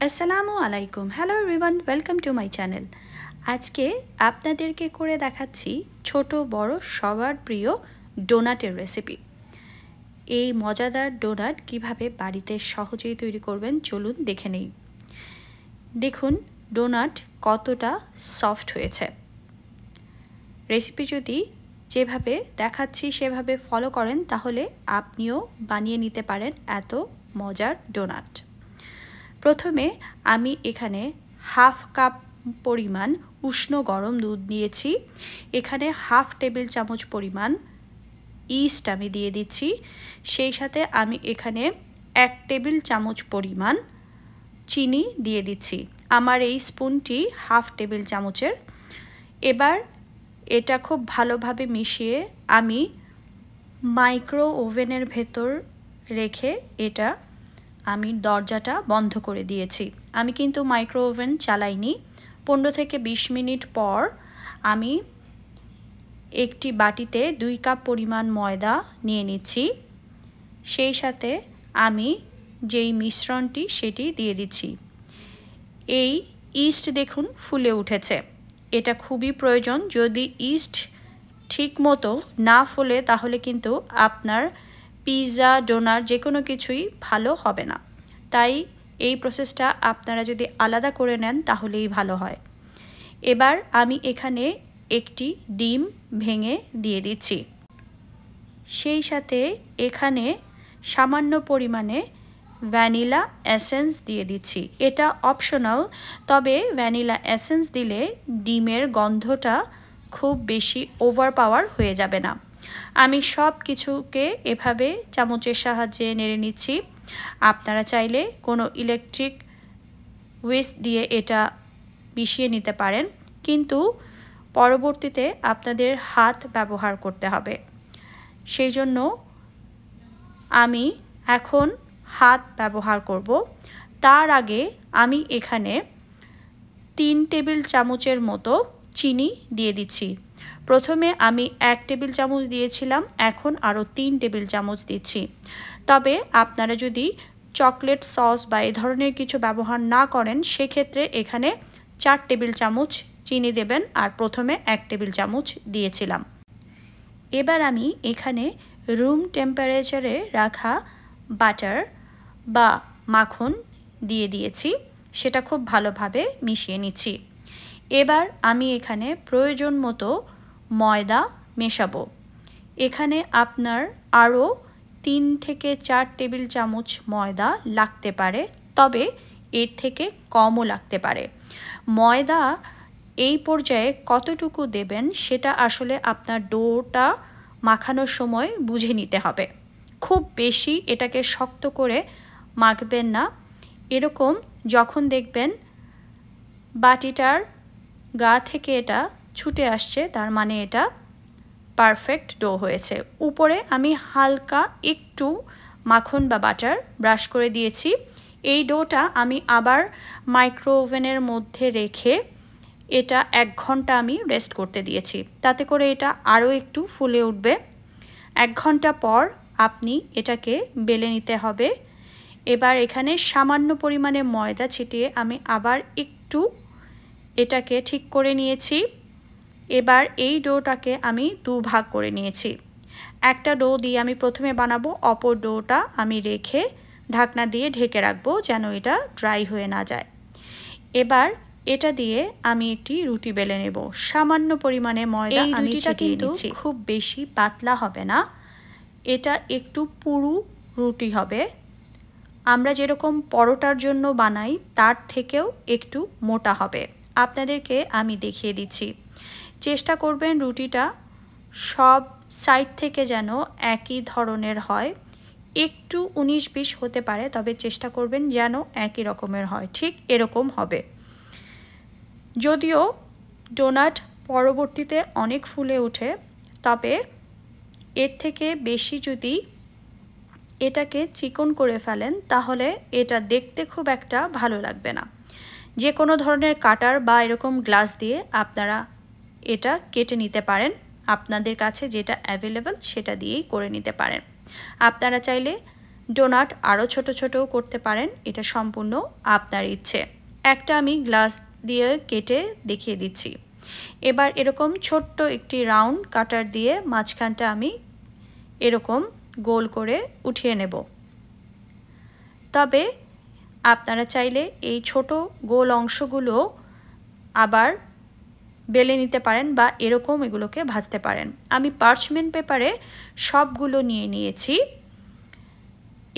আসসালামু আলাইকুম। Hello everyone, welcome to my channel. আজকে আপনাদেরকে করে দেখাচ্ছি ছোট বড় সবার প্রিয় ডোনাটের রেসিপি। এই মজাদার ডোনাট কিভাবে বাড়িতে সহজেই তৈরি করবেন চলুন দেখে নেই। দেখুন ডোনাট কতটা সফট হয়েছে। রেসিপি যদি যেভাবে দেখাচ্ছি সেভাবে ফলো করেন তাহলে আপনিও বানিয়ে নিতে পারেন এত মজার ডোনাট। প্রথমে আমি এখানে হাফ কাপ পরিমাণ উষ্ণ গরম দুধ দিয়েছি। এখানে হাফ টেবিল চামচ পরিমাণ ইস্ট আমি দিয়ে দিচ্ছি। সেই সাথে আমি এখানে 1 টেবিল চামচ পরিমাণ চিনি দিয়ে দিচ্ছি। আমার এই স্পুনটি হাফ টেবিল চামচের। এবার এটা খুব ভালোভাবে মিশিয়ে আমি মাইক্রো ওভেনের ভেতর রেখে এটা আমি দরজাটা বন্ধ করে দিয়েছি। আমি কিন্তু মাইক্রো ওভেন চালাইনি। 15 থেকে 20 মিনিট পর আমি একটি বাটিতে 2 কাপ পরিমাণ ময়দা নিয়ে নিচ্ছি। সেই সাথে আমি যেই মিশ্রণটি সেটি দিয়ে দিচ্ছি। এই ইস্ট দেখুন ফুলে উঠেছে। এটা খুবই প্রয়োজন। যদি ইস্ট ঠিক মতো না ফোলে তাহলে কিন্তু আপনার পিৎজা ডোনাট যে কোনো কিছুই ভালো হবে না। তাই এই প্রসেসটা আপনারা যদি আলাদা করে নেন তাহলেই ভালো হয়। এবার আমি এখানে একটি ডিম ভেঙে দিয়ে দিচ্ছি। সেই সাথে এখানে সামান্য পরিমাণে ভ্যানিলা এসেন্স দিয়ে দিচ্ছি। এটা অপশনাল, তবে ভ্যানিলা এসেন্স দিলে ডিমের গন্ধটা খুব বেশি ওভারপাওয়ার হয়ে যাবে না। আমি সব কিছুকে এভাবে চামচের সাহায্যে নেড়ে নিচ্ছি। আপনারা চাইলে কোনো ইলেকট্রিক হুইস্ক দিয়ে এটা মিশিয়ে নিতে পারেন, কিন্তু পরবর্তীতে আপনাদের হাত ব্যবহার করতে হবে। সেই জন্য আমি এখন হাত ব্যবহার করব। তার আগে আমি এখানে 3 টেবিল চামচের মতো চিনি দিয়ে দিচ্ছি। প্রথমে আমি 1 টেবিল চামচ দিয়েছিলাম, এখন আরও 3 টেবিল চামচ দিচ্ছি। তবে আপনারা যদি চকলেট সস বা এই ধরনের কিছু ব্যবহার না করেন সেক্ষেত্রে এখানে 4 টেবিল চামচ চিনি দেবেন, আর প্রথমে 1 টেবিল চামচ দিয়েছিলাম। এবার আমি এখানে রুম টেম্পারেচারে রাখা বাটার বা মাখন দিয়ে দিয়েছি। সেটা খুব ভালোভাবে মিশিয়ে নিচ্ছি। এবার আমি এখানে প্রয়োজন মতো ময়দা মেশাবো। এখানে আপনার আরও 3 থেকে 4 টেবিল চামচ ময়দা লাগতে পারে, তবে এর থেকে কমও লাগতে পারে। ময়দা এই পর্যায়ে কতটুকু দেবেন সেটা আসলে আপনার ডোটা মাখানোর সময় বুঝে নিতে হবে। খুব বেশি এটাকে শক্ত করে মাখবেন না। এরকম যখন দেখবেন বাটিটার গা থেকে এটা ছুটে আসছে তার মানে এটা পারফেক্ট ডো হয়েছে। উপরে আমি হালকা একটু মাখন বা বাটার ব্রাশ করে দিয়েছি। এই ডোটা আমি আবার মাইক্রো ওভেনের মধ্যে রেখে এটা 1 ঘন্টা আমি রেস্ট করতে দিয়েছি। তাতে করে এটা আরও একটু ফুলে উঠবে। 1 ঘন্টা পর আপনি এটাকে বেলে নিতে হবে। এবার এখানে সামান্য পরিমাণে ময়দা ছিটিয়ে আমি আবার একটু এটাকে ঠিক করে নিয়েছি। এবার এই ডোটাকে আমি 2 ভাগ করে নিয়েছি। একটা ডো দিয়ে আমি প্রথমে বানাবো, অপর ডোটা আমি রেখে ঢাকনা দিয়ে ঢেকে রাখবো যেন এটা ড্রাই হয়ে না যায়। এবার এটা দিয়ে আমি একটি রুটি বেলে নেব। সামান্য পরিমাণে ময়দা আমি ছিটিয়ে নিচ্ছি। খুব বেশি পাতলা হবে না, এটা একটু পুরু রুটি হবে। আমরা যেরকম পরোটার জন্য বানাই তার থেকেও একটু মোটা হবে। আপনাদেরকে আমি দেখিয়ে দিচ্ছি। চেষ্টা করবেন রুটিটা সব সাইড থেকে যেন একই ধরনের হয়। একটু 19-20 হতে পারে, তবে চেষ্টা করবেন যেন একই রকমের হয়। ঠিক এরকম হবে। যদিও ডোনাট পরবর্তীতে অনেক ফুলে ওঠে, তবে এর থেকে বেশি যদি এটাকে চিকন করে ফেলেন তাহলে এটা দেখতে খুব একটা ভালো লাগবে না। যে কোনো ধরনের কাটার বা এরকম গ্লাস দিয়ে আপনারা এটা কেটে নিতে পারেন। আপনাদের কাছে যেটা অ্যাভেলেবল সেটা দিয়েই করে নিতে পারেন। আপনারা চাইলে ডোনাট আরও ছোট ছোটও করতে পারেন, এটা সম্পূর্ণ আপনার ইচ্ছে। একটা আমি গ্লাস দিয়ে কেটে দেখিয়ে দিচ্ছি। এবার এরকম ছোট্ট একটি রাউন্ড কাটার দিয়ে মাঝখানটা আমি এরকম গোল করে উঠিয়ে নেব। তবে আপনারা চাইলে এই ছোট গোল অংশগুলো আবার বেলে নিতে পারেন বা এরকম এগুলোকে ভাজতে পারেন। আমি পার্চমেন্ট পেপারে সবগুলো নিয়ে নিয়েছি।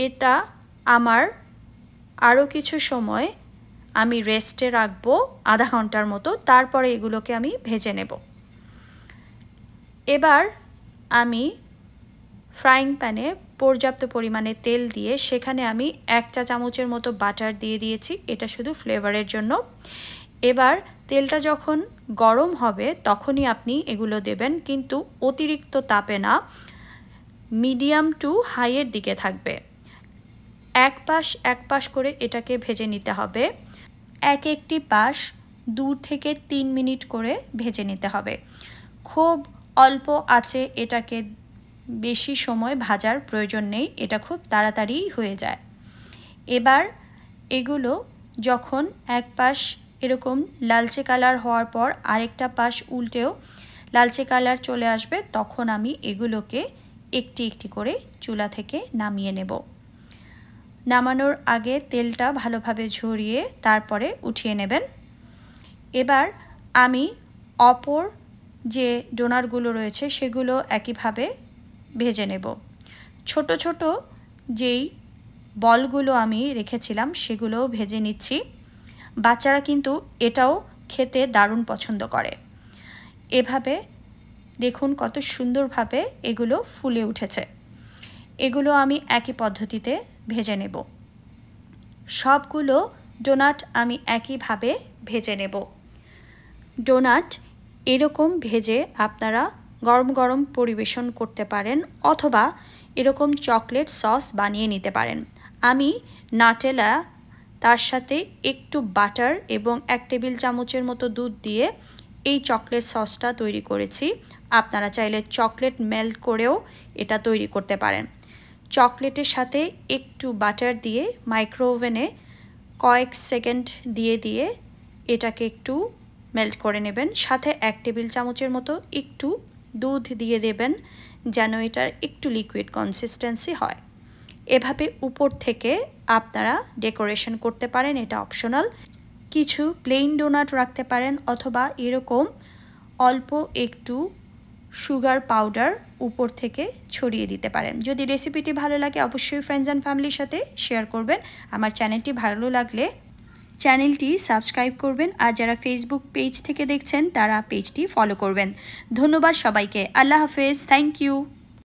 এটা আমার আরও কিছু সময় আমি রেস্টে রাখবো, আধা ঘন্টার মতো, তারপরে এগুলোকে আমি ভেজে নেব। এবার আমি ফ্রাইং প্যানে পর্যাপ্ত পরিমাণে তেল দিয়ে সেখানে আমি 1 চা চামচের মতো বাটার দিয়ে দিয়েছি, এটা শুধু ফ্লেভারের জন্য। এবার তেলটা যখন গরম হবে তখনই আপনি এগুলো দেবেন, কিন্তু অতিরিক্ত তাপে না, মিডিয়াম টু হাইয়ের দিকে থাকবে। এক পাশ করে এটাকে ভেজে নিতে হবে। একটি পাশ 2 থেকে 3 মিনিট করে ভেজে নিতে হবে। খুব অল্প আঁচে এটাকে বেশি সময় ভাজার প্রয়োজন নেই, এটা খুব তাড়াতাড়ি হয়ে যায়। এবার এগুলো যখন এক পাশ এরকম লালচে কালার হওয়ার পর আরেকটা পাশ উল্টেও লালচে কালার চলে আসবে, তখন আমি এগুলোকে একটি একটি করে চুলা থেকে নামিয়ে নেব। নামানোর আগে তেলটা ভালোভাবে ঝরিয়ে তারপরে উঠিয়ে নেবেন। এবার আমি অপর যে ডোনাটগুলো রয়েছে সেগুলো একইভাবে ভেজে নেব। ছোট ছোট যেই বলগুলো আমি রেখেছিলাম সেগুলোও ভেজে নিচ্ছি। বাচ্চারা কিন্তু এটাও খেতে দারুণ পছন্দ করে। এভাবে দেখুন কত সুন্দরভাবে এগুলো ফুলে উঠেছে। এগুলো আমি একই পদ্ধতিতে ভেজে নেব। সবগুলো ডোনাট আমি একইভাবে ভেজে নেব। ডোনাট এরকম ভেজে আপনারা গরম গরম পরিবেশন করতে পারেন, অথবা এরকম চকলেট সস বানিয়ে নিতে পারেন। আমি নাটেলা, তার সাথে একটু বাটার এবং 1 টেবিল চামচের মতো দুধ দিয়ে এই চকলেট সসটা তৈরি করেছি। আপনারা চাইলে চকলেট মেল্ট করেও এটা তৈরি করতে পারেন। চকলেটের সাথে একটু বাটার দিয়ে মাইক্রোওভেনে কয়েক সেকেন্ড দিয়ে এটাকে একটু মেল্ট করে নেবেন। সাথে 1 টেবিল চামচের মতো একটু দুধ দিয়ে দেবেন, যেন এটার একটু লিকুইড কনসিস্টেন্সি হয়। এভাবে উপর থেকে আপনারা ডেকোরেশন করতে পারেন, এটা অপশনাল। কিছু প্লেন ডোনাট রাখতে পারেন, অথবা এরকম অল্প একটু সুগার পাউডার উপর থেকে ছড়িয়ে দিতে পারেন। যদি রেসিপিটি ভালো লাগে অবশ্যই ফ্রেন্ডস অ্যান্ড ফ্যামিলির সাথে শেয়ার করবেন। আমার চ্যানেলটি ভালো লাগলে চ্যানেলটি সাবস্ক্রাইব করবেন, আর যারা ফেসবুক পেজ থেকে দেখছেন তারা পেজটি ফলো করবেন। ধন্যবাদ সবাইকে। আল্লাহ হাফেজ। Thank you.